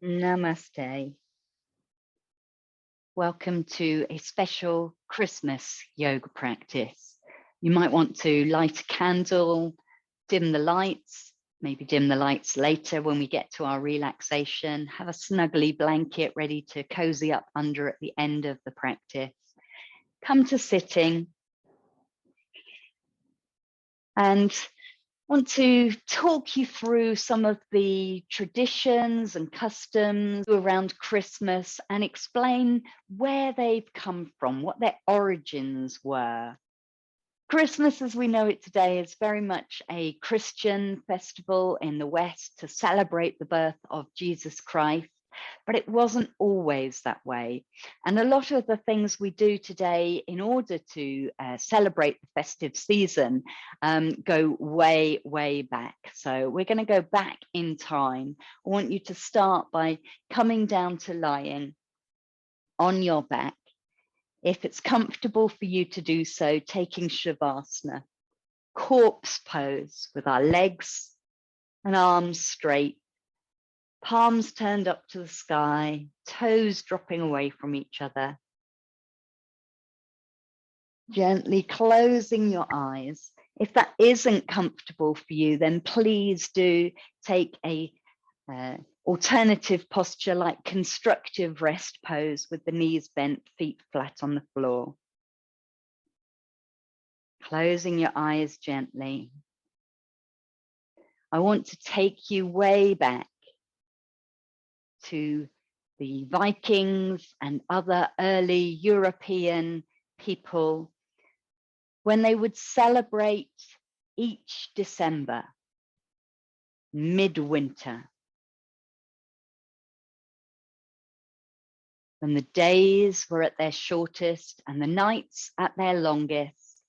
Namaste. Welcome to a special Christmas yoga practice. You might want to light a candle, dim the lights, maybe dim the lights later when we get to our relaxation. Have a snuggly blanket ready to cozy up under at the end of the practice. Come to sitting and want to talk you through some of the traditions and customs around Christmas and explain where they've come from, what their origins were. Christmas, as we know it today, is very much a Christian festival in the West to celebrate the birth of Jesus Christ. But it wasn't always that way. And a lot of the things we do today in order to celebrate the festive season go way, way back. So we're going to go back in time. I want you to start by coming down to lying on your back. If it's comfortable for you to do so, taking Shavasana, corpse pose with our legs and arms straight. Palms turned up to the sky, toes dropping away from each other. Gently closing your eyes. If that isn't comfortable for you, then please do take a alternative posture like constructive rest pose with the knees bent, feet flat on the floor. Closing your eyes gently. I want to take you way back to the Vikings and other early European people when they would celebrate each December, midwinter, when the days were at their shortest and the nights at their longest.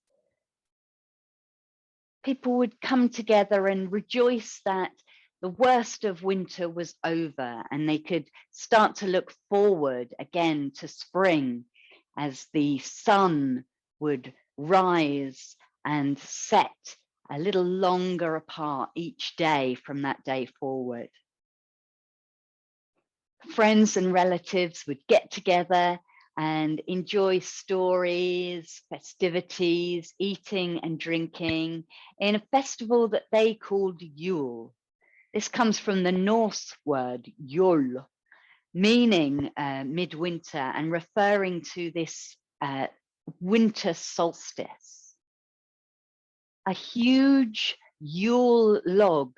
People would come together and rejoice that the worst of winter was over and they could start to look forward again to spring as the sun would rise and set a little longer apart each day from that day forward. Friends and relatives would get together and enjoy stories, festivities, eating and drinking in a festival that they called Yule. This comes from the Norse word Yule, meaning midwinter and referring to this winter solstice. A huge Yule log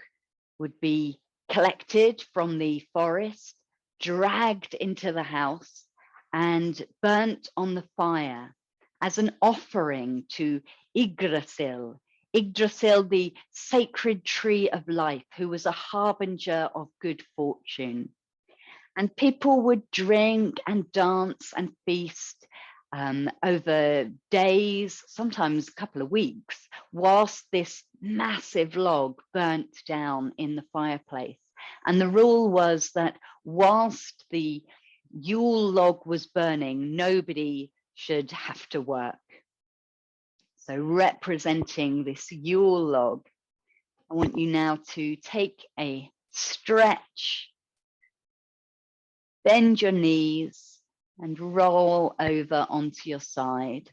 would be collected from the forest, dragged into the house and burnt on the fire as an offering to Yggdrasil. Yggdrasil, the sacred tree of life, who was a harbinger of good fortune. And people would drink and dance and feast over days, sometimes a couple of weeks, whilst this massive log burnt down in the fireplace. And the rule was that whilst the Yule log was burning, nobody should have to work. So representing this Yule log, I want you now to take a stretch, bend your knees and roll over onto your side.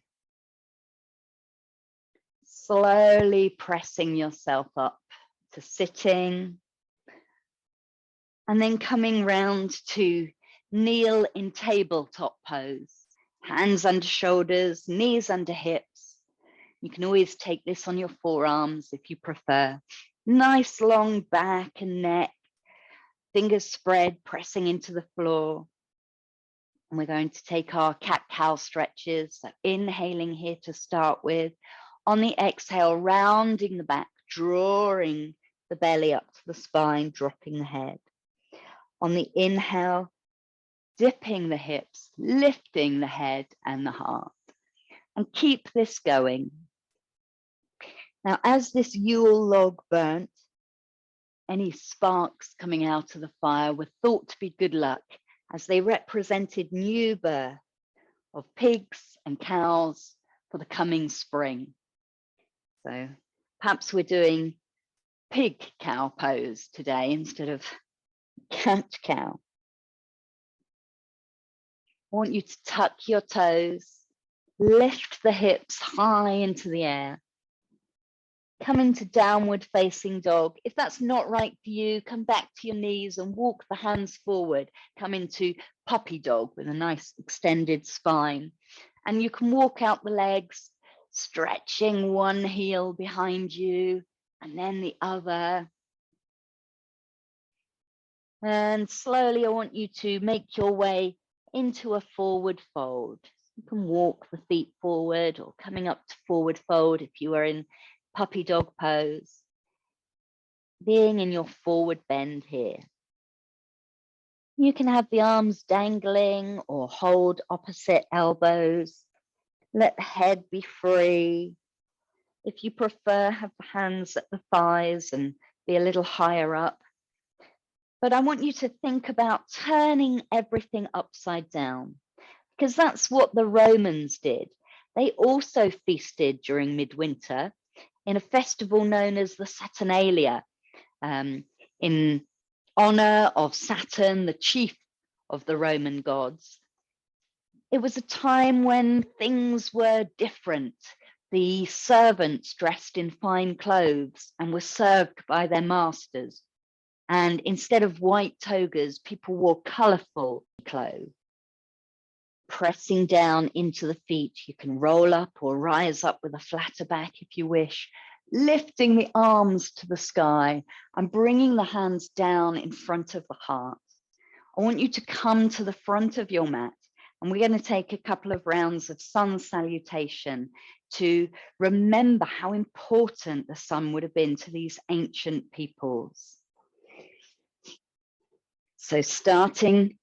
Slowly pressing yourself up to sitting and then coming round to kneel in tabletop pose, hands under shoulders, knees under hips. You can always take this on your forearms if you prefer. Nice long back and neck, fingers spread, pressing into the floor. And we're going to take our cat-cow stretches. So inhaling here to start with. On the exhale, rounding the back, drawing the belly up to the spine, dropping the head. On the inhale, dipping the hips, lifting the head and the heart. And keep this going. Now, as this Yule log burnt, any sparks coming out of the fire were thought to be good luck, as they represented new birth of pigs and cows for the coming spring. So perhaps we're doing pig cow pose today instead of cat cow. I want you to tuck your toes, lift the hips high into the air. Come into downward facing dog. If that's not right for you, come back to your knees and walk the hands forward. Come into puppy dog with a nice extended spine. And you can walk out the legs, stretching one heel behind you and then the other. And slowly I want you to make your way into a forward fold. You can walk the feet forward or coming up to forward fold if you are in puppy dog pose. Being in your forward bend here. You can have the arms dangling or hold opposite elbows. Let the head be free. If you prefer, have the hands at the thighs and be a little higher up. But I want you to think about turning everything upside down, because that's what the Romans did. They also feasted during midwinter in a festival known as the Saturnalia, in honor of Saturn, the chief of the Roman gods. It was a time when things were different. The servants dressed in fine clothes and were served by their masters. And instead of white togas, people wore colorful clothes. Pressing down into the feet, you can roll up or rise up with a flatter back if you wish, lifting the arms to the sky and bringing the hands down in front of the heart. I want you to come to the front of your mat, and we're going to take a couple of rounds of sun salutation to remember how important the sun would have been to these ancient peoples. So starting,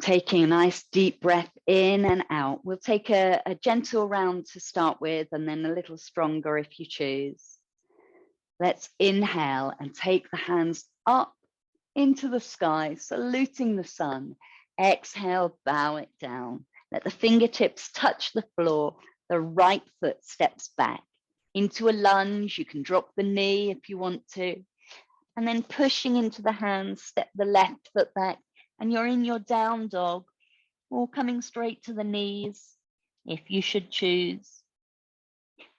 taking a nice deep breath in and out. We'll take a gentle round to start with, and then a little stronger if you choose. Let's inhale and take the hands up into the sky, saluting the sun. Exhale, bow it down. Let the fingertips touch the floor. The right foot steps back into a lunge. You can drop the knee if you want to. And then pushing into the hands, step the left foot back, and you're in your down dog, or coming straight to the knees if you should choose.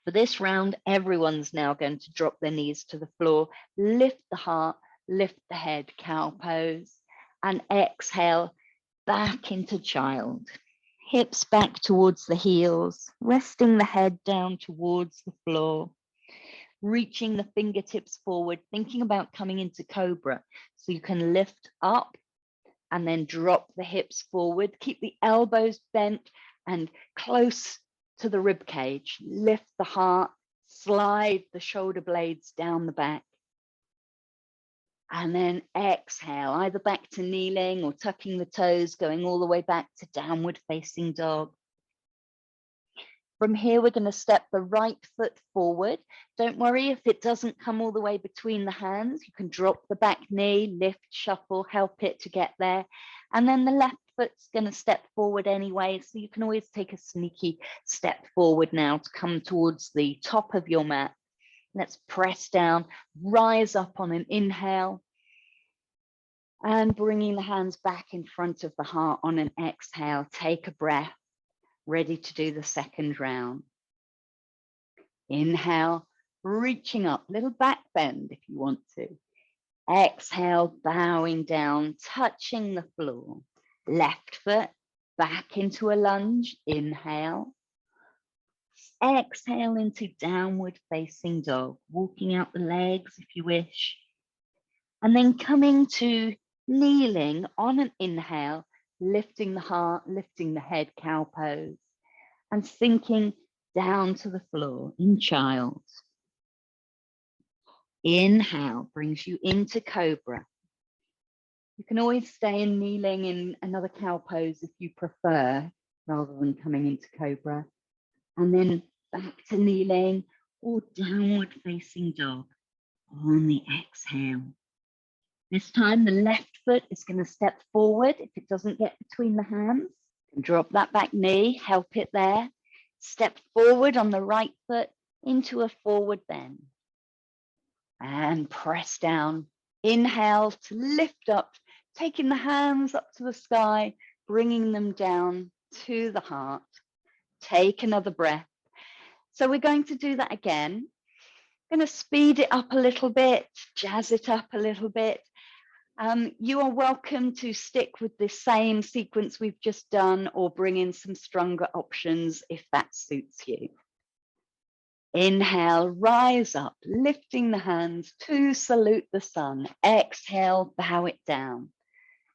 For this round, everyone's now going to drop their knees to the floor, lift the heart, lift the head, cow pose, and exhale back into child. Hips back towards the heels, resting the head down towards the floor. Reaching the fingertips forward, thinking about coming into cobra. So you can lift up and then drop the hips forward. Keep the elbows bent and close to the rib cage. Lift the heart, slide the shoulder blades down the back. And then exhale, either back to kneeling or tucking the toes, going all the way back to downward facing dog. From here, we're going to step the right foot forward. Don't worry if it doesn't come all the way between the hands. You can drop the back knee, lift, shuffle, help it to get there. And then the left foot's going to step forward anyway. So you can always take a sneaky step forward now to come towards the top of your mat. Let's press down, rise up on an inhale. And bringing the hands back in front of the heart on an exhale. Take a breath. Ready to do the second round. Inhale, reaching up, little back bend if you want to. Exhale, bowing down, touching the floor. Left foot back into a lunge. Inhale. Exhale into downward facing dog, walking out the legs if you wish. And then coming to kneeling on an inhale, lifting the heart, lifting the head, cow pose, and sinking down to the floor in child. Inhale brings you into cobra. You can always stay in kneeling in another cow pose if you prefer, rather than coming into cobra. And then back to kneeling or downward facing dog on the exhale. This time, the left foot is going to step forward if it doesn't get between the hands. Drop that back knee, help it there. Step forward on the right foot into a forward bend. And press down. Inhale to lift up, taking the hands up to the sky, bringing them down to the heart. Take another breath. So we're going to do that again. I'm going to speed it up a little bit, jazz it up a little bit. You are welcome to stick with the same sequence we've just done or bring in some stronger options if that suits you. Inhale, rise up, lifting the hands to salute the sun. Exhale, bow it down.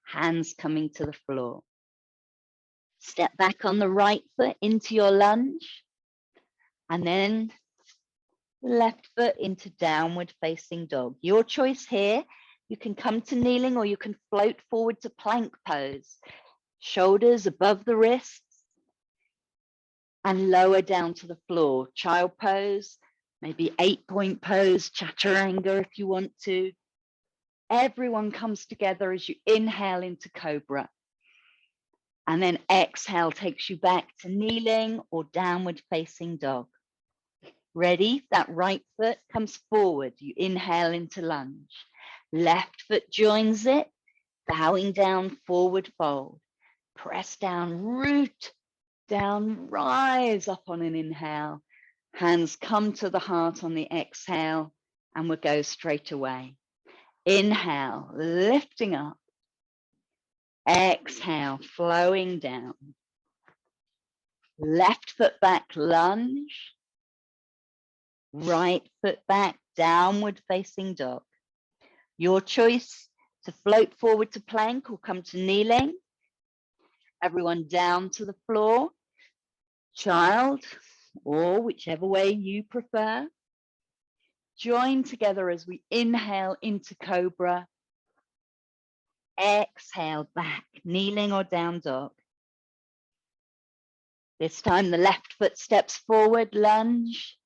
Hands coming to the floor. Step back on the right foot into your lunge. And then left foot into downward facing dog. Your choice here. You can come to kneeling or you can float forward to plank pose. Shoulders above the wrists and lower down to the floor. Child pose, maybe 8-point pose, chaturanga if you want to. Everyone comes together as you inhale into cobra. And then exhale takes you back to kneeling or downward facing dog. Ready? That right foot comes forward. You inhale into lunge. Left foot joins it, bowing down, forward fold. Press down, root down, rise up on an inhale. Hands come to the heart on the exhale, and we'll go straight away. Inhale, lifting up. Exhale, flowing down. Left foot back, lunge. Right foot back, downward facing dog. Your choice to float forward to plank or come to kneeling. Everyone down to the floor. Child, or whichever way you prefer. Join together as we inhale into cobra. Exhale back, kneeling or down dog. This time the left foot steps forward, lunge.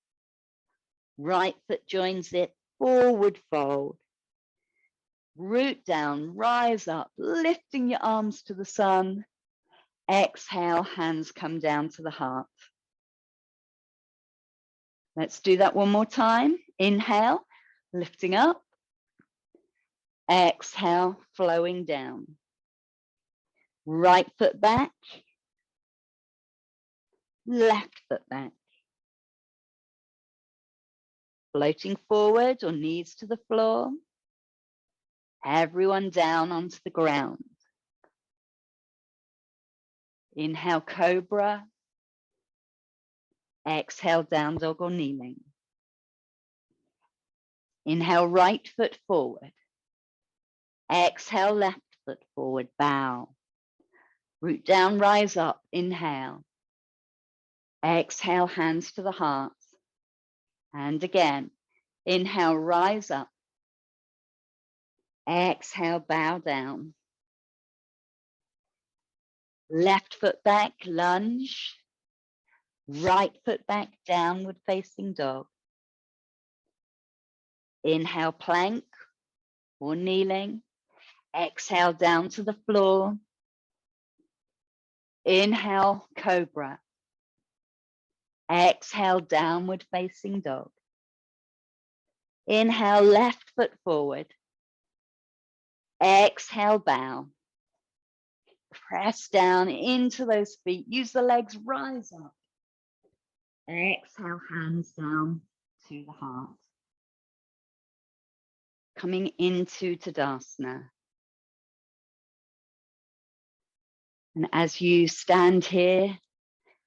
Right foot joins it, forward fold. Root down, rise up, lifting your arms to the sun. Exhale, hands come down to the heart. Let's do that one more time. Inhale, lifting up. Exhale, flowing down. Right foot back. Left foot back. Floating forward or knees to the floor. Everyone down onto the ground. Inhale, cobra. Exhale, down dog or kneeling. Inhale, right foot forward. Exhale, left foot forward, bow. Root down, rise up, inhale. Exhale, hands to the heart. And again, inhale, rise up. Exhale, bow down. Left foot back, lunge. Right foot back, downward facing dog. Inhale, plank or kneeling. Exhale, down to the floor. Inhale, cobra. Exhale, downward facing dog. Inhale, left foot forward. Exhale, bow. Press down into those feet. Use the legs, rise up. Exhale, hands down to the heart. Coming into Tadasana. And as you stand here,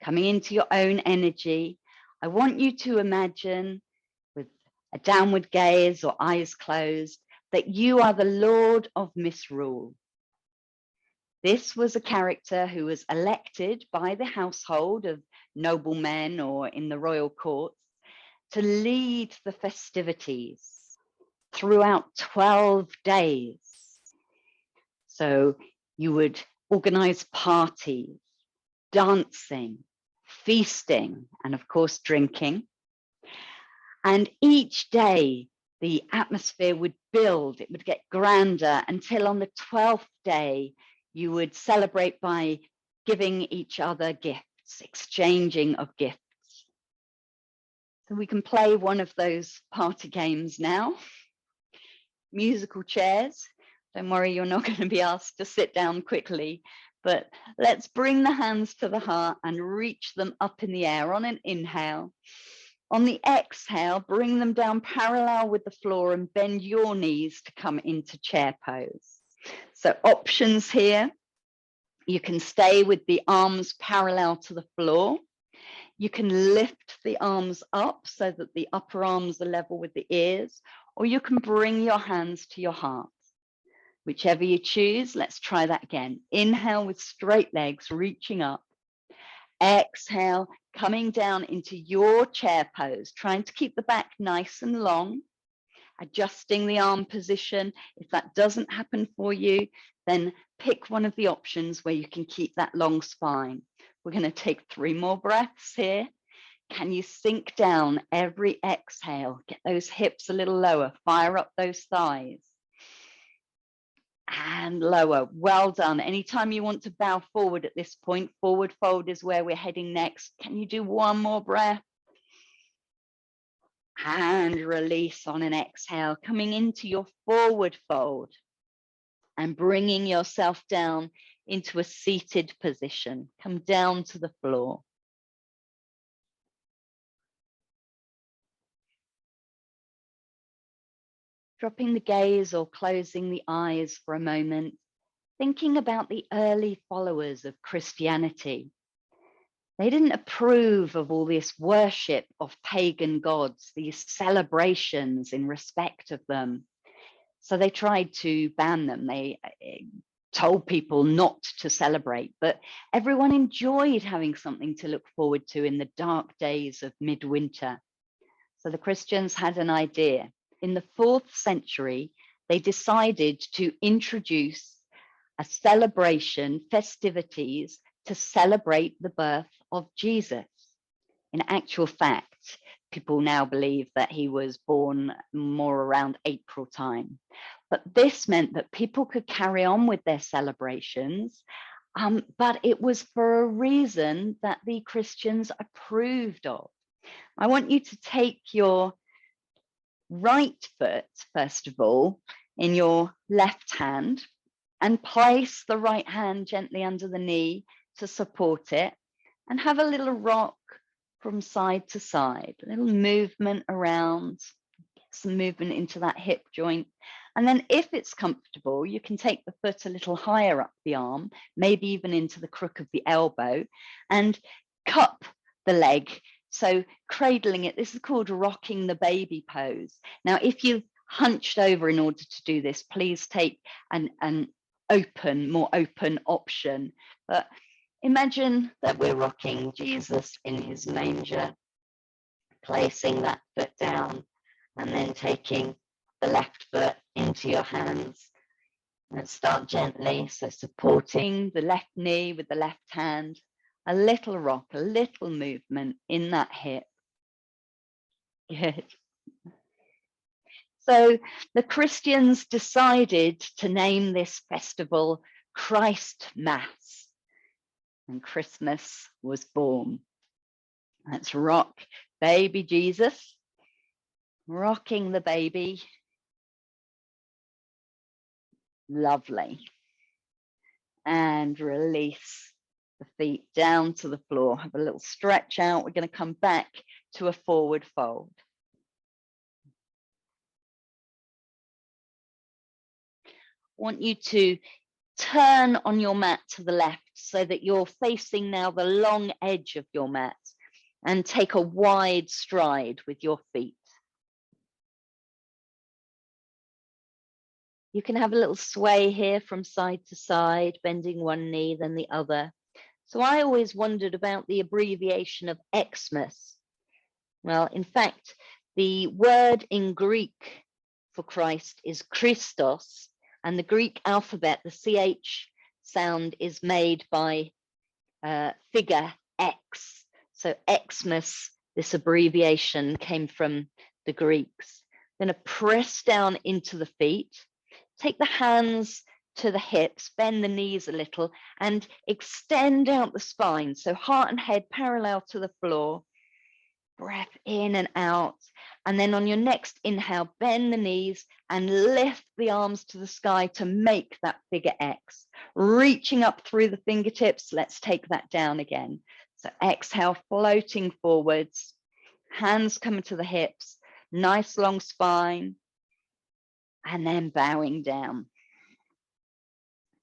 coming into your own energy, I want you to imagine with a downward gaze or eyes closed that you are the Lord of Misrule. This was a character who was elected by the household of noblemen or in the royal courts to lead the festivities throughout 12 days. So you would organize parties, dancing, feasting, and of course, drinking. And each day, the atmosphere would build, it would get grander until on the 12th day, you would celebrate by giving each other gifts, exchanging of gifts. So we can play one of those party games now. Musical chairs. Don't worry, you're not going to be asked to sit down quickly, But let's bring the hands to the heart and reach them up in the air on an inhale. On the exhale, bring them down parallel with the floor and bend your knees to come into chair pose. So options here. You can stay with the arms parallel to the floor. You can lift the arms up so that the upper arms are level with the ears, or you can bring your hands to your heart. Whichever you choose, let's try that again. Inhale with straight legs, reaching up. Exhale, coming down into your chair pose, trying to keep the back nice and long, adjusting the arm position. If that doesn't happen for you, then pick one of the options where you can keep that long spine. We're going to take 3 more breaths here. Can you sink down every exhale? Get those hips a little lower, fire up those thighs. And lower. Well done. Anytime you want to bow forward at this point, forward fold is where we're heading next. Can you do 1 more breath? And release on an exhale, coming into your forward fold and bringing yourself down into a seated position. Come down to the floor. Dropping the gaze or closing the eyes for a moment, thinking about the early followers of Christianity. They didn't approve of all this worship of pagan gods, these celebrations in respect of them. So they tried to ban them. They told people not to celebrate, but everyone enjoyed having something to look forward to in the dark days of midwinter. So the Christians had an idea. In the 4th century, they decided to introduce a celebration, festivities to celebrate the birth of Jesus. In actual fact, people now believe that he was born more around April time. But this meant that people could carry on with their celebrations, but it was for a reason that the Christians approved of. I want you to take your right foot, first of all, in your left hand and place the right hand gently under the knee to support it and have a little rock from side to side, a little movement around, get some movement into that hip joint. And then if it's comfortable, you can take the foot a little higher up the arm, maybe even into the crook of the elbow, and cup the leg. So cradling it, this is called rocking the baby pose. Now, if you've hunched over in order to do this, please take an more open option. But imagine that we're rocking Jesus in his manger, placing that foot down and then taking the left foot into your hands. Let's start gently, so supporting the left knee with the left hand, a little rock, a little movement in that hip. Good. So the Christians decided to name this festival Christ Mass, and Christmas was born. Let's rock baby Jesus, rocking the baby. Lovely. And release the feet down to the floor. Have a little stretch out. We're going to come back to a forward fold. I want you to turn on your mat to the left so that you're facing now the long edge of your mat, and take a wide stride with your feet. You can have a little sway here from side to side, bending one knee, then the other. So I always wondered about the abbreviation of Xmas. Well, in fact, the word in Greek for Christ is Christos, and the Greek alphabet, the CH sound is made by figure X. So Xmas, this abbreviation came from the Greeks. Then a press down into the feet. Take the hands to the hips, bend the knees a little, and extend out the spine. So heart and head parallel to the floor. breath in and out. And then on your next inhale, bend the knees and lift the arms to the sky to make that figure X. Reaching up through the fingertips, let's take that down again. So exhale, floating forwards, hands coming to the hips, nice long spine, and then bowing down.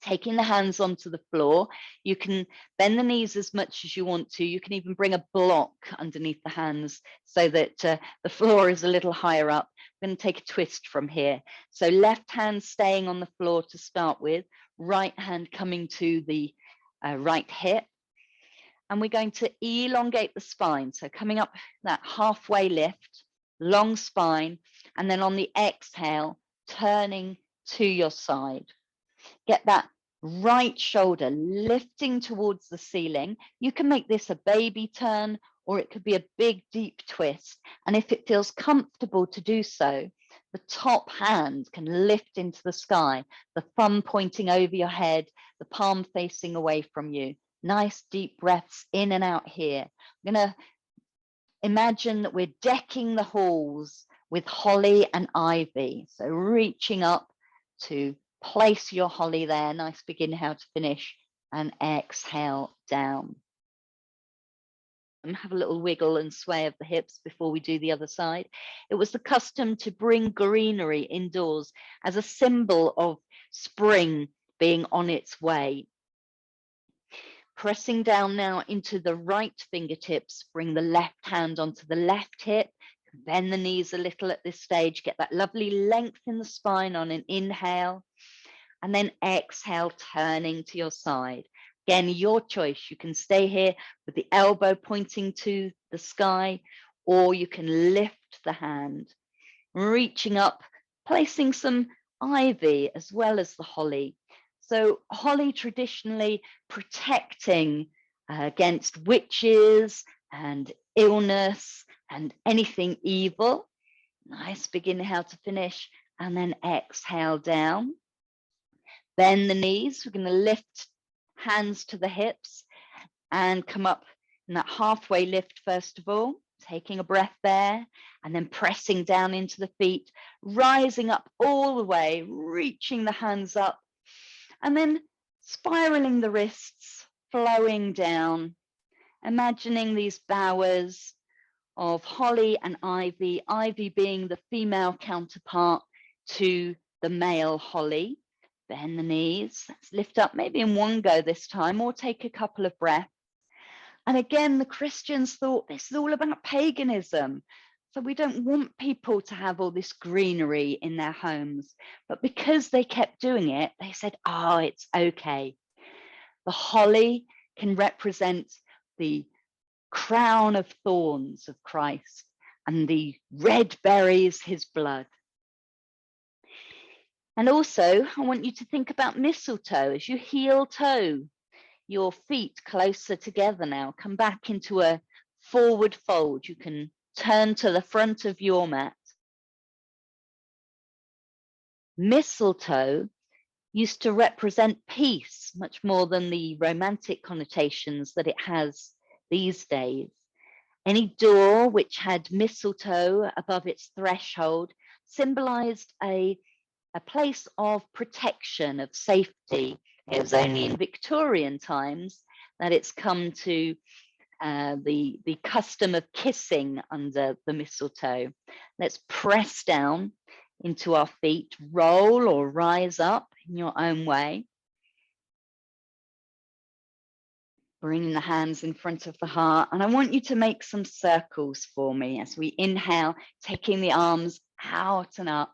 Taking the hands onto the floor, you can bend the knees as much as you want to. You can even bring a block underneath the hands so that the floor is a little higher up. I'm going to take a twist from here. So left hand staying on the floor to start with, right hand coming to the right hip. And we're going to elongate the spine. So coming up that halfway lift, long spine, and then on the exhale, turning to your side. Get that right shoulder lifting towards the ceiling. You can make this a baby turn, or it could be a big, deep twist. And if it feels comfortable to do so, the top hand can lift into the sky, the thumb pointing over your head, the palm facing away from you. Nice deep breaths in and out here. I'm going to imagine that we're decking the halls with holly and ivy. So reaching up to place your holly there. Nice big inhale to finish, and exhale down. And have a little wiggle and sway of the hips before we do the other side. It was the custom to bring greenery indoors as a symbol of spring being on its way. Pressing down now into the right fingertips, bring the left hand onto the left hip, bend the knees a little at this stage, get that lovely length in the spine on an inhale, and then exhale, turning to your side. Again, your choice. You can stay here with the elbow pointing to the sky, or you can lift the hand, reaching up, placing some ivy as well as the holly. So holly traditionally protecting against witches and illness and anything evil. Nice big inhale to finish, and then exhale down. Bend the knees. We're going to lift hands to the hips and come up in that halfway lift first of all, taking a breath there, and then pressing down into the feet, rising up all the way, reaching the hands up, and then spiraling the wrists, flowing down, imagining these bowers of holly and ivy, ivy being the female counterpart to the male holly. Bend the knees, let's lift up maybe in one go this time, or take a couple of breaths. And again, the Christians thought this is all about paganism. So we don't want people to have all this greenery in their homes. But because they kept doing it, they said, oh, it's okay. The holly can represent the crown of thorns of Christ, and the red berries, his blood. And also, I want you to think about mistletoe as you heel toe your feet closer together now. Come back into a forward fold. You can turn to the front of your mat. Mistletoe used to represent peace much more than the romantic connotations that it has these days. Any door which had mistletoe above its threshold symbolized a place of protection, of safety. It was only in Victorian times that it's come to the custom of kissing under the mistletoe. Let's press down into our feet, roll or rise up in your own way. Bringing the hands in front of the heart. And I want you to make some circles for me as we inhale, taking the arms out and up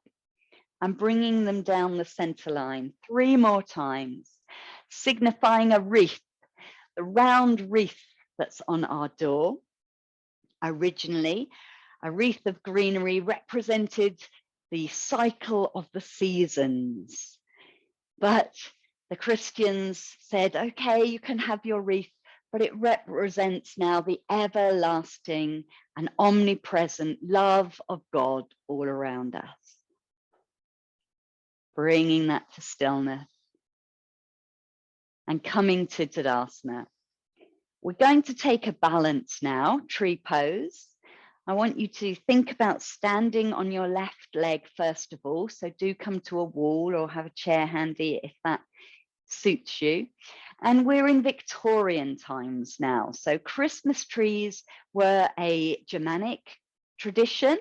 and bringing them down the center line 3 more times, signifying a wreath, the round wreath that's on our door. Originally, a wreath of greenery represented the cycle of the seasons. But the Christians said, okay, you can have your wreath, but it represents now the everlasting and omnipresent love of God all around us. Bringing that to stillness and coming to Tadasana. We're going to take a balance now, tree pose. I want you to think about standing on your left leg first of all. So do come to a wall or have a chair handy if that suits you. And we're in Victorian times now. So Christmas trees were a Germanic tradition,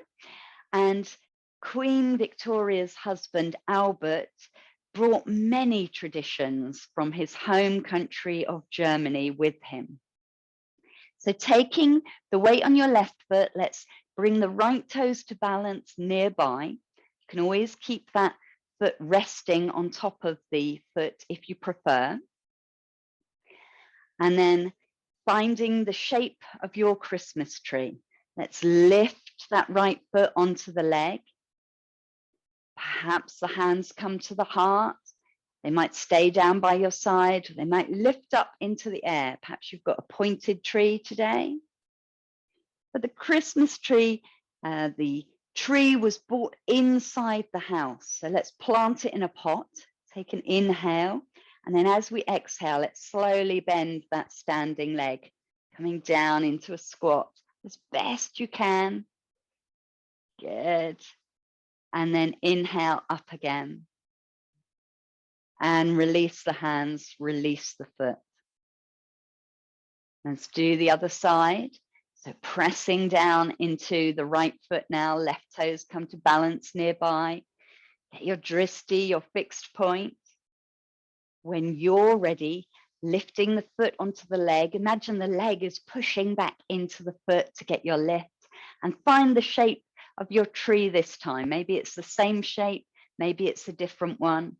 and Queen Victoria's husband, Albert, brought many traditions from his home country of Germany with him. So taking the weight on your left foot, let's bring the right toes to balance nearby. You can always keep that foot resting on top of the foot if you prefer. And then finding the shape of your Christmas tree. Let's lift that right foot onto the leg. Perhaps the hands come to the heart. They might stay down by your side. They might lift up into the air. Perhaps you've got a pointed tree today. But the Christmas tree, the tree was brought inside the house. So let's plant it in a pot. Take an inhale. And then as we exhale, let's slowly bend that standing leg, coming down into a squat as best you can. Good. And then inhale up again. And release the hands, release the foot. Let's do the other side. So pressing down into the right foot now, left toes come to balance nearby. Get your dristi, your fixed point. When you're ready, lifting the foot onto the leg. Imagine the leg is pushing back into the foot to get your lift, and find the shape of your tree this time. Maybe it's the same shape, maybe it's a different one.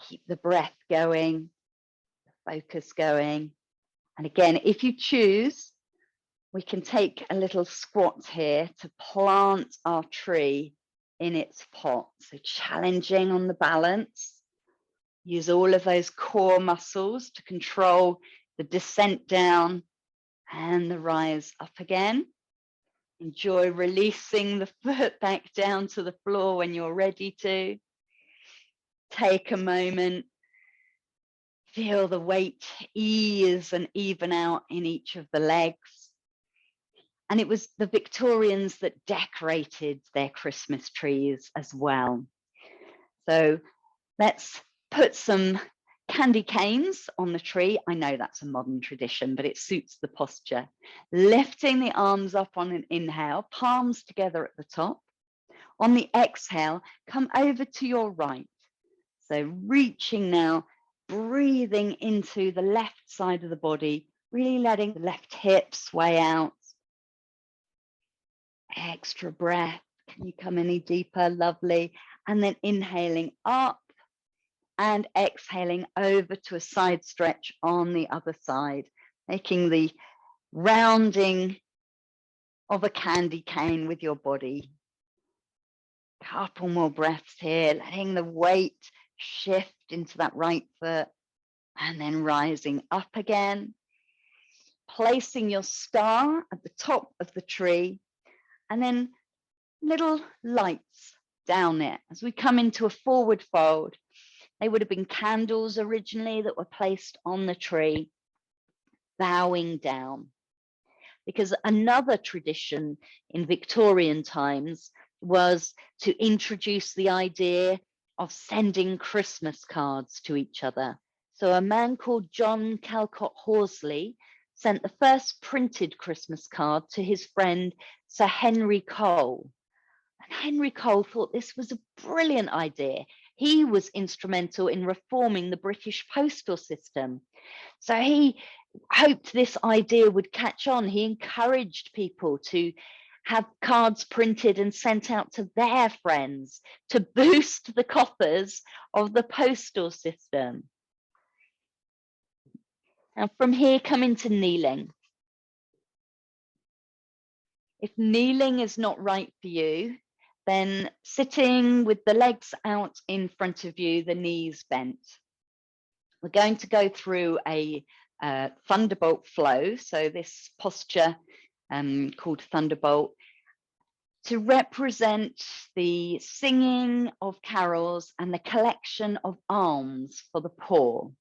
Keep the breath going, the focus going. And again, if you choose, we can take a little squat here to plant our tree in its pot. So challenging on the balance. Use all of those core muscles to control the descent down and the rise up again. Enjoy releasing the foot back down to the floor when you're ready to. Take a moment. Feel the weight ease and even out in each of the legs. And it was the Victorians that decorated their Christmas trees as well. So let's put some candy canes on the tree. I know that's a modern tradition, but it suits the posture. Lifting the arms up on an inhale, palms together at the top. On the exhale, come over to your right. So reaching now, breathing into the left side of the body, really letting the left hip sway out. Extra breath. Can you come any deeper? Lovely. And then inhaling up and exhaling over to a side stretch on the other side, making the rounding of a candy cane with your body. Couple more breaths here, letting the weight shift into that right foot and then rising up again, placing your star at the top of the tree, and then little lights down it. As we come into a forward fold, they would have been candles originally that were placed on the tree, bowing down. Because another tradition in Victorian times was to introduce the idea of sending Christmas cards to each other. So a man called John Calcott Horsley sent the first printed Christmas card to his friend Sir Henry Cole. And Henry Cole thought this was a brilliant idea. He was instrumental in reforming the British postal system. So he hoped this idea would catch on. He encouraged people to have cards printed and sent out to their friends to boost the coffers of the postal system. Now from here, come into kneeling. If kneeling is not right for you, then sitting with the legs out in front of you, the knees bent. We're going to go through a Thunderbolt flow. So this posture called Thunderbolt, to represent the singing of carols and the collection of alms for the poor.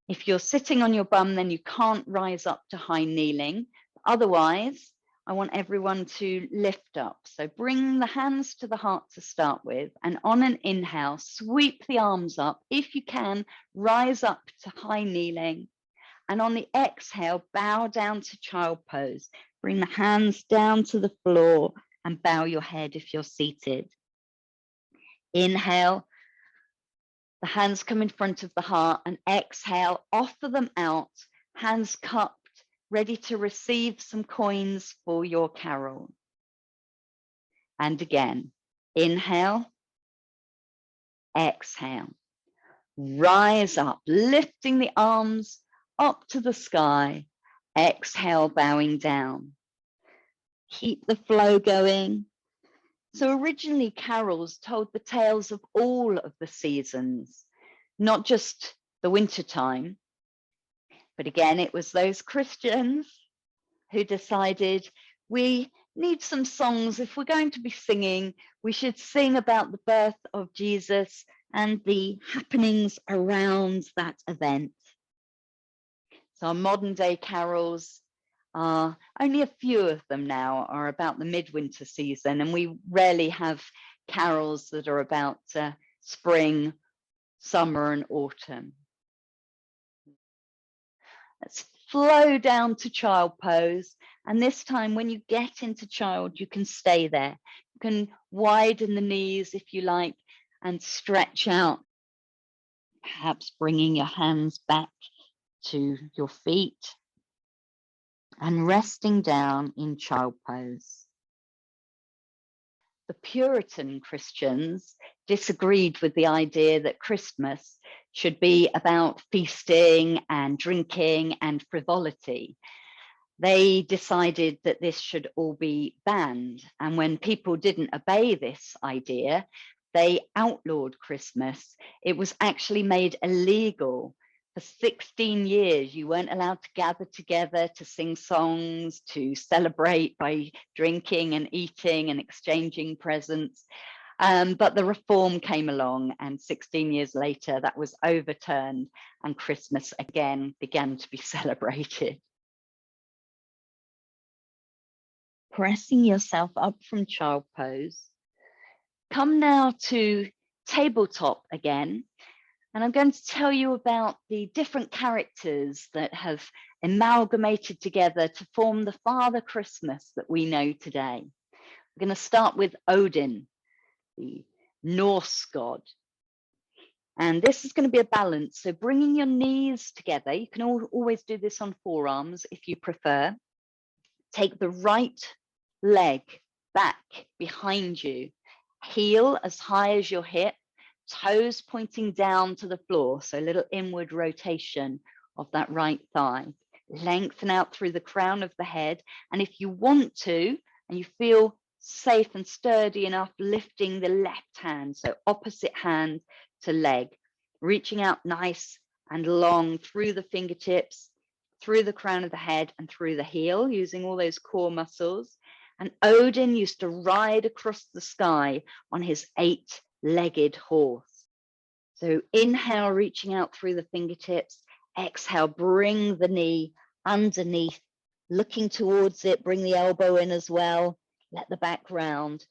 If you're sitting on your bum, then you can't rise up to high kneeling. Otherwise, I want everyone to lift up. So bring the hands to the heart to start with. And on an inhale, sweep the arms up. If you can, rise up to high kneeling. And on the exhale, bow down to child pose. Bring the hands down to the floor and bow your head if you're seated. Inhale, the hands come in front of the heart, and exhale, offer them out, hands cupped, ready to receive some coins for your carol. And again, inhale, exhale, rise up, lifting the arms up to the sky, exhale, bowing down. Keep the flow going. So originally, carols told the tales of all of the seasons, not just the winter time. But again, it was those Christians who decided we need some songs. If we're going to be singing, we should sing about the birth of Jesus and the happenings around that event. So our modern day carols are, only a few of them now are about the midwinter season, and we rarely have carols that are about spring, summer and autumn. Let's flow down to child pose. And this time when you get into child, you can stay there. You can widen the knees if you like and stretch out, perhaps bringing your hands back to your feet and resting down in child pose. The Puritan Christians disagreed with the idea that Christmas should be about feasting and drinking and frivolity. They decided that this should all be banned. And when people didn't obey this idea, they outlawed Christmas. It was actually made illegal. For 16 years, you weren't allowed to gather together to sing songs, to celebrate by drinking and eating and exchanging presents. But the reform came along, and 16 years later, that was overturned, and Christmas again began to be celebrated. Pressing yourself up from child pose. Come now to tabletop again. And I'm going to tell you about the different characters that have amalgamated together to form the Father Christmas that we know today. We're going to start with Odin, the Norse god. And this is going to be a balance. So bringing your knees together, you can always do this on forearms if you prefer. Take the right leg back behind you, heel as high as your hip, toes pointing down to the floor, so a little inward rotation of that right thigh. Lengthen out through the crown of the head, and if you want to, and you feel safe and sturdy enough, lifting the left hand, so opposite hand to leg, reaching out nice and long through the fingertips, through the crown of the head and through the heel, using all those core muscles. And Odin used to ride across the sky on his 8-legged horse. So inhale, reaching out through the fingertips. Exhale, bring the knee underneath, looking towards it. Bring the elbow in as well. Let the back round.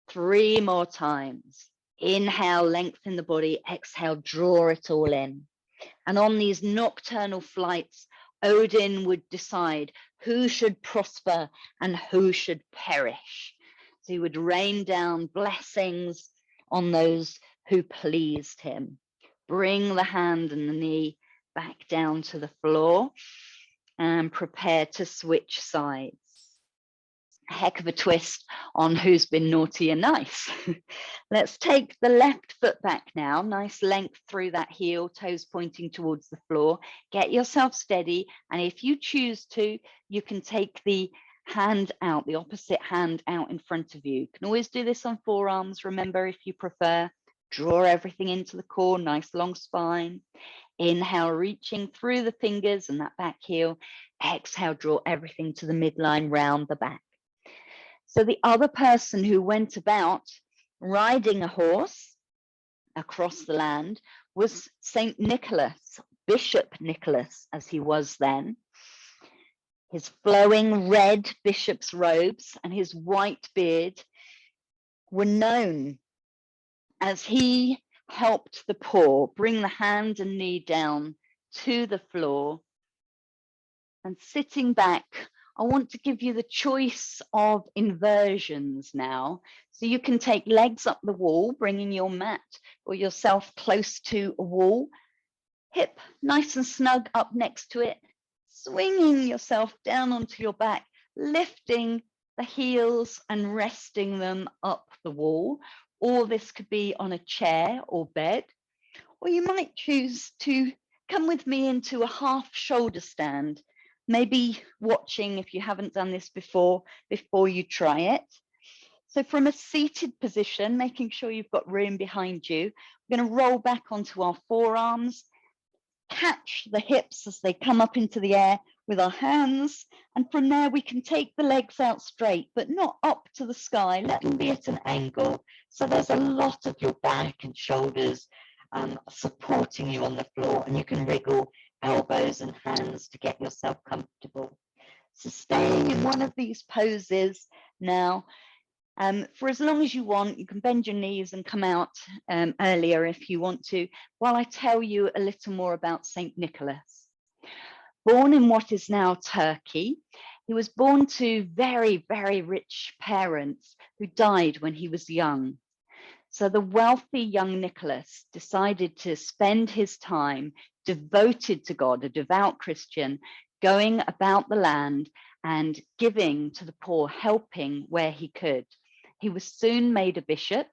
3 more times. Inhale, lengthen the body. Exhale, draw it all in. And on these nocturnal flights, Odin would decide who should prosper and who should perish. So he would rain down blessings on those who pleased him. Bring the hand and the knee back down to the floor and prepare to switch sides. A heck of a twist on who's been naughty and nice. Let's take the left foot back now, nice length through that heel, toes pointing towards the floor. Get yourself steady, and if you choose to, you can take the hand out, the opposite hand out in front of you. You can always do this on forearms, remember, if you prefer. Draw everything into the core, nice long spine. Inhale, reaching through the fingers and that back heel. Exhale, draw everything to the midline, round the back. So the other person who went about riding a horse across the land was Saint Nicholas, Bishop Nicholas, as he was then. His flowing red bishop's robes and his white beard were known as he helped the poor bring the hand and knee down to the floor. And sitting back, I want to give you the choice of inversions now. So you can take legs up the wall, bringing your mat or yourself close to a wall, hip nice and snug up next to it, swinging yourself down onto your back, lifting the heels and resting them up the wall. Or this could be on a chair or bed. Or you might choose to come with me into a half shoulder stand, maybe watching if you haven't done this before you try it. So from a seated position, making sure you've got room behind you, we're going to roll back onto our forearms, catch the hips as they come up into the air with our hands, and from there we can take the legs out straight, but not up to the sky. Let them be at an angle, so there's a lot of your back and shoulders supporting you on the floor, and you can wriggle elbows and hands to get yourself comfortable. So staying in one of these poses now for as long as you want. You can bend your knees and come out earlier if you want to, while I tell you a little more about Saint Nicholas. Born in what is now Turkey, he was born to very, very rich parents who died when he was young. So the wealthy young Nicholas decided to spend his time devoted to God, a devout Christian, going about the land and giving to the poor, helping where he could. He was soon made a bishop,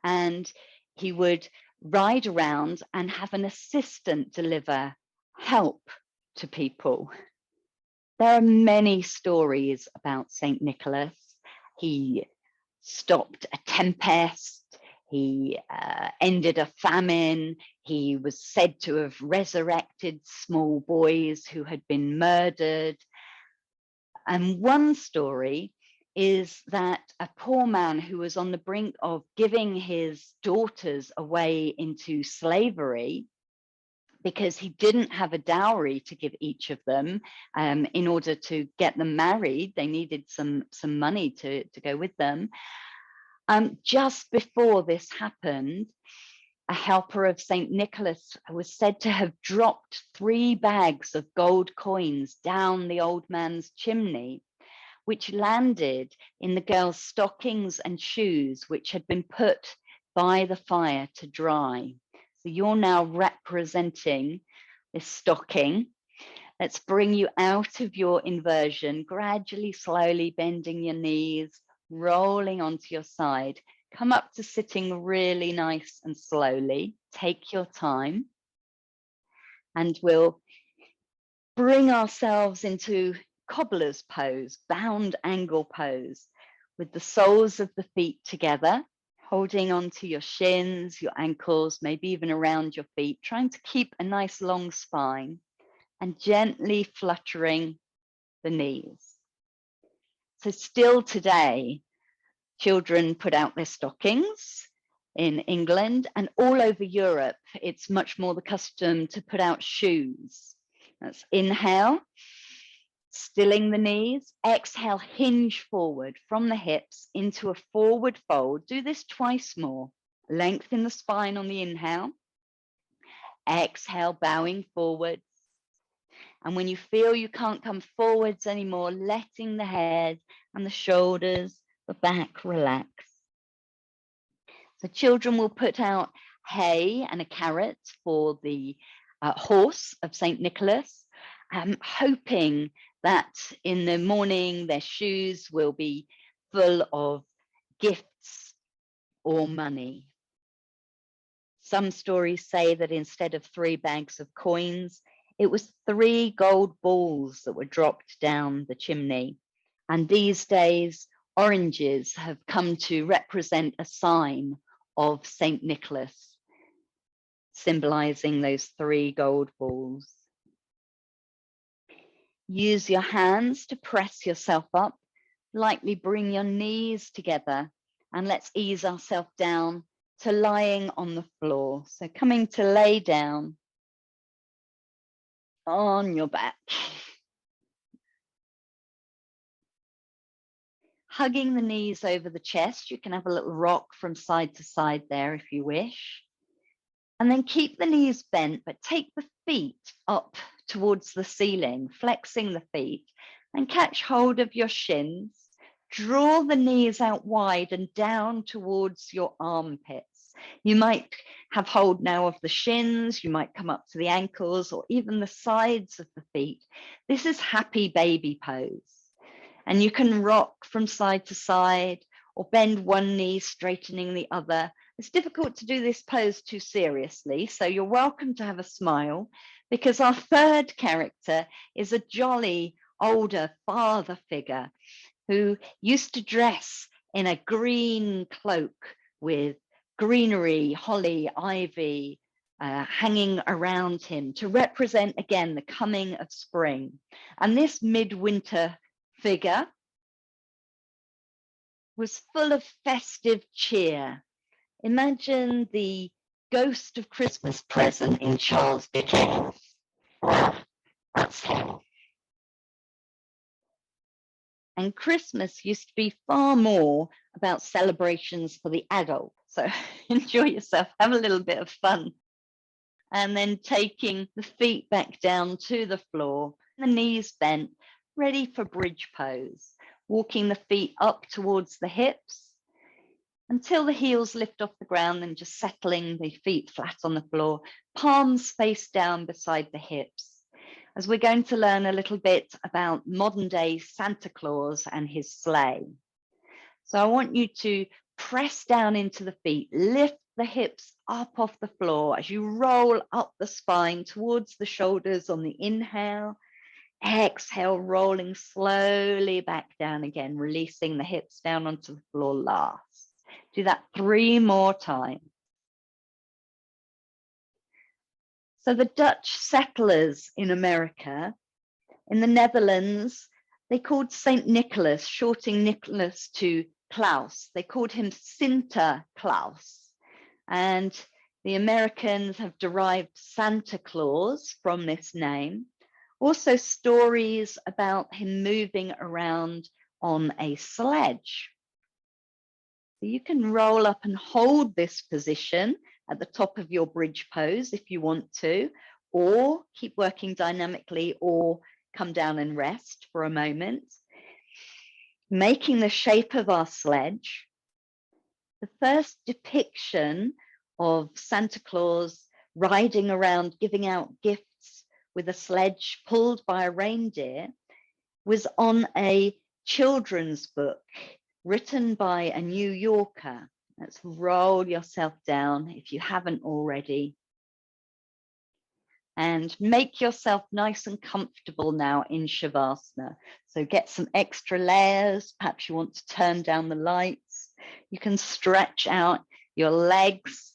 and he would ride around and have an assistant deliver help to people. There are many stories about Saint Nicholas. He stopped a tempest. He ended a famine. He was said to have resurrected small boys who had been murdered. And one story is that a poor man who was on the brink of giving his daughters away into slavery, because he didn't have a dowry to give each of them in order to get them married. They needed some money to go with them. Just before this happened, a helper of Saint Nicholas was said to have dropped 3 bags of gold coins down the old man's chimney, which landed in the girl's stockings and shoes, which had been put by the fire to dry. So you're now representing this stocking. Let's bring you out of your inversion, gradually, slowly bending your knees, rolling onto your side. Come up to sitting really nice and slowly. Take your time. And we'll bring ourselves into cobbler's pose, bound angle pose, with the soles of the feet together, holding onto your shins, your ankles, maybe even around your feet, trying to keep a nice long spine, and gently fluttering the knees. So still today, children put out their stockings in England, and all over Europe, it's much more the custom to put out shoes. That's inhale, stilling the knees. Exhale, hinge forward from the hips into a forward fold. Do this twice more. Lengthen the spine on the inhale. Exhale, bowing forwards. And when you feel you can't come forwards anymore, letting the head and the shoulders, the back relax. So children will put out hay and a carrot for the horse of Saint Nicholas, hoping that in the morning their shoes will be full of gifts or money. Some stories say that instead of 3 bags of coins, it was 3 gold balls that were dropped down the chimney. And these days, oranges have come to represent a sign of Saint Nicholas, symbolizing those 3 gold balls. Use your hands to press yourself up, lightly bring your knees together, and let's ease ourselves down to lying on the floor. So coming to lay down, on your back. Hugging the knees over the chest. You can have a little rock from side to side there if you wish. And then keep the knees bent, but take the feet up towards the ceiling, flexing the feet, and catch hold of your shins. Draw the knees out wide and down towards your armpits. You might have hold now of the shins, you might come up to the ankles or even the sides of the feet. This is happy baby pose. And you can rock from side to side or bend one knee, straightening the other. It's difficult to do this pose too seriously, so you're welcome to have a smile because our third character is a jolly older father figure who used to dress in a green cloak with greenery, holly, ivy hanging around him to represent again the coming of spring. And this midwinter figure was full of festive cheer. Imagine the Ghost of Christmas Present in Charles Dickens. That's him. And Christmas used to be far more about celebrations for the adult. So enjoy yourself, have a little bit of fun. And then taking the feet back down to the floor, the knees bent, ready for bridge pose. Walking the feet up towards the hips until the heels lift off the ground and just settling the feet flat on the floor, palms face down beside the hips. As we're going to learn a little bit about modern day Santa Claus and his sleigh. So I want you to press down into the feet, lift the hips up off the floor as you roll up the spine towards the shoulders on the inhale. Exhale, rolling slowly back down again, releasing the hips down onto the floor last. Do that 3 more times. So the Dutch settlers in America, in the Netherlands, they called Saint Nicholas, shorting Nicholas to Klaus. They called him Sinterklaas. And the Americans have derived Santa Claus from this name. Also stories about him moving around on a sledge. So you can roll up and hold this position at the top of your bridge pose if you want to, or keep working dynamically or come down and rest for a moment. Making the shape of our sledge. The first depiction of Santa Claus riding around giving out gifts with a sledge pulled by a reindeer was on a children's book written by a New Yorker. Let's roll yourself down if you haven't already. And make yourself nice and comfortable now in Shavasana. So get some extra layers. Perhaps you want to turn down the lights. You can stretch out your legs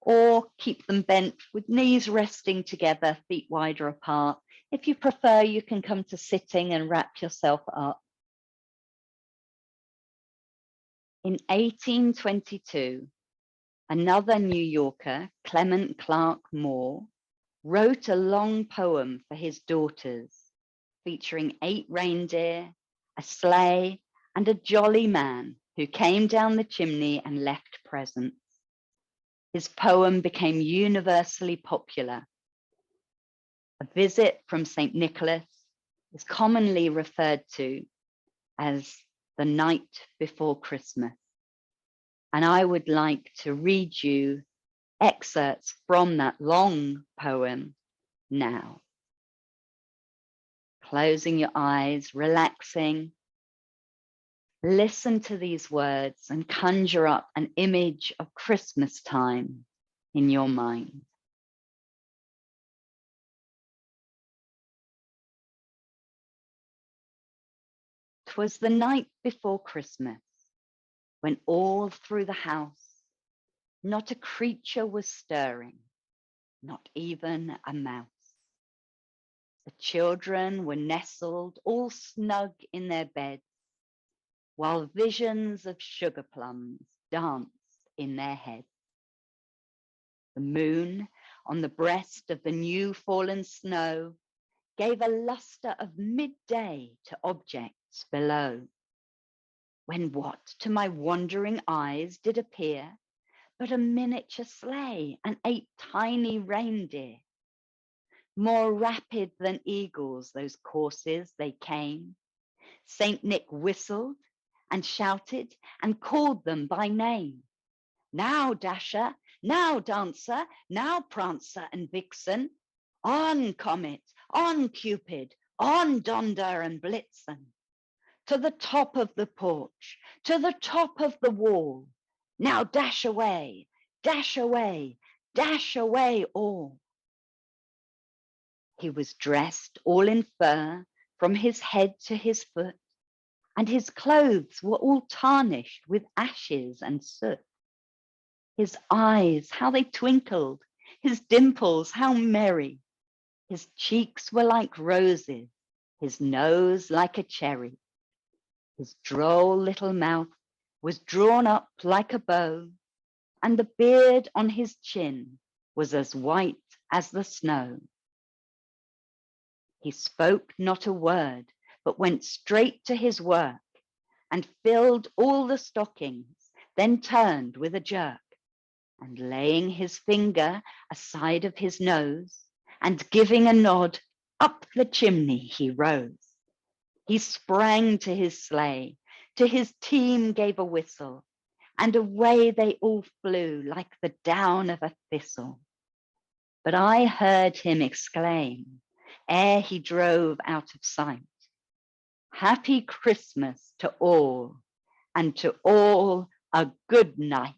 or keep them bent with knees resting together, feet wider apart. If you prefer, you can come to sitting and wrap yourself up. In 1822, another New Yorker, Clement Clark Moore, wrote a long poem for his daughters, featuring 8 reindeer, a sleigh, and a jolly man who came down the chimney and left presents. His poem became universally popular. A visit from St. Nicholas is commonly referred to as the night before Christmas. And I would like to read you excerpts from that long poem now. Closing your eyes, relaxing. Listen to these words and conjure up an image of Christmas time in your mind. 'Twas the night before Christmas, when all through the house not a creature was stirring, not even a mouse. The children were nestled all snug in their beds, while visions of sugar plums danced in their heads. The moon on the breast of the new fallen snow gave a lustre of midday to objects below. When what to my wandering eyes did appear but a miniature sleigh and 8 tiny reindeer. More rapid than eagles those courses they came. Saint Nick whistled and shouted and called them by name. Now Dasher, now Dancer, now Prancer and Vixen. On Comet, on Cupid, on Donder and Blitzen. To the top of the porch, to the top of the wall. Now dash away, dash away, dash away all. He was dressed all in fur from his head to his foot, and his clothes were all tarnished with ashes and soot. His eyes, how they twinkled, his dimples, how merry. His cheeks were like roses, his nose like a cherry. His droll little mouth was drawn up like a bow, and the beard on his chin was as white as the snow. He spoke not a word, but went straight to his work and filled all the stockings, then turned with a jerk, and laying his finger aside of his nose and giving a nod, up the chimney he rose. He sprang to his sleigh, to his team gave a whistle, and away they all flew like the down of a thistle. But I heard him exclaim, ere he drove out of sight, Happy Christmas to all, and to all a good night.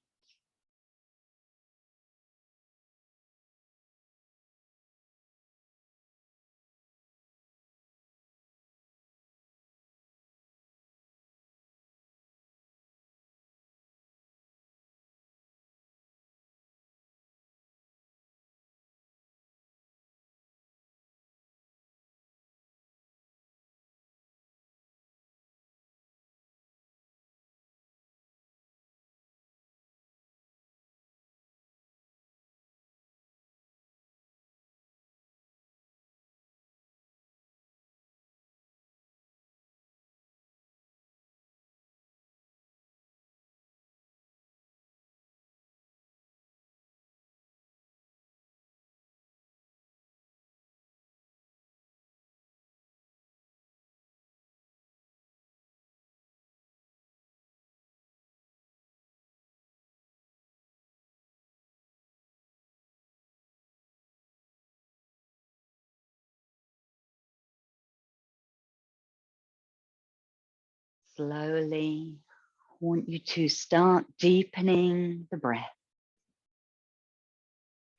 Slowly, I want you to start deepening the breath,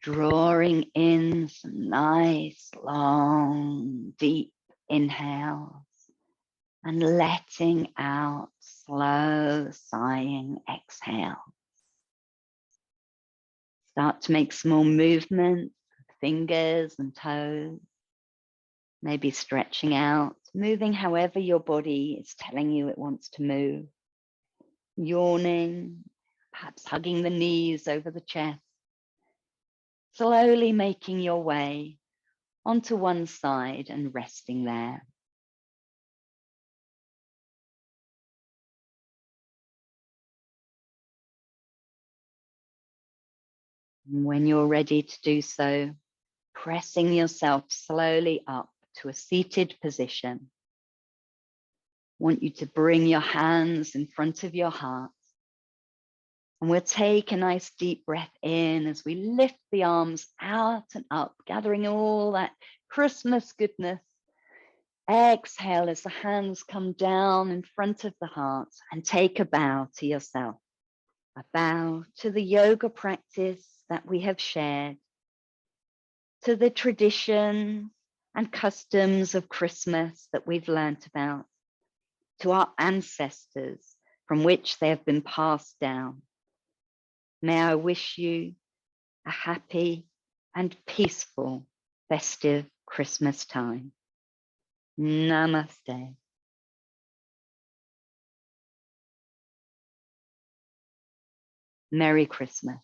drawing in some nice, long, deep inhales and letting out slow, sighing exhale. Start to make small movements with fingers and toes, maybe stretching out, moving however your body is telling you it wants to move. Yawning, perhaps hugging the knees over the chest. Slowly making your way onto one side and resting there. When you're ready to do so, pressing yourself slowly up to a seated position. I want you to bring your hands in front of your heart. And we'll take a nice deep breath in as we lift the arms out and up, gathering all that Christmas goodness. Exhale as the hands come down in front of the heart and take a bow to yourself. A bow to the yoga practice that we have shared, to the tradition and customs of Christmas that we've learnt about, to our ancestors from which they have been passed down. May I wish you a happy and peaceful festive Christmas time. Namaste. Merry Christmas.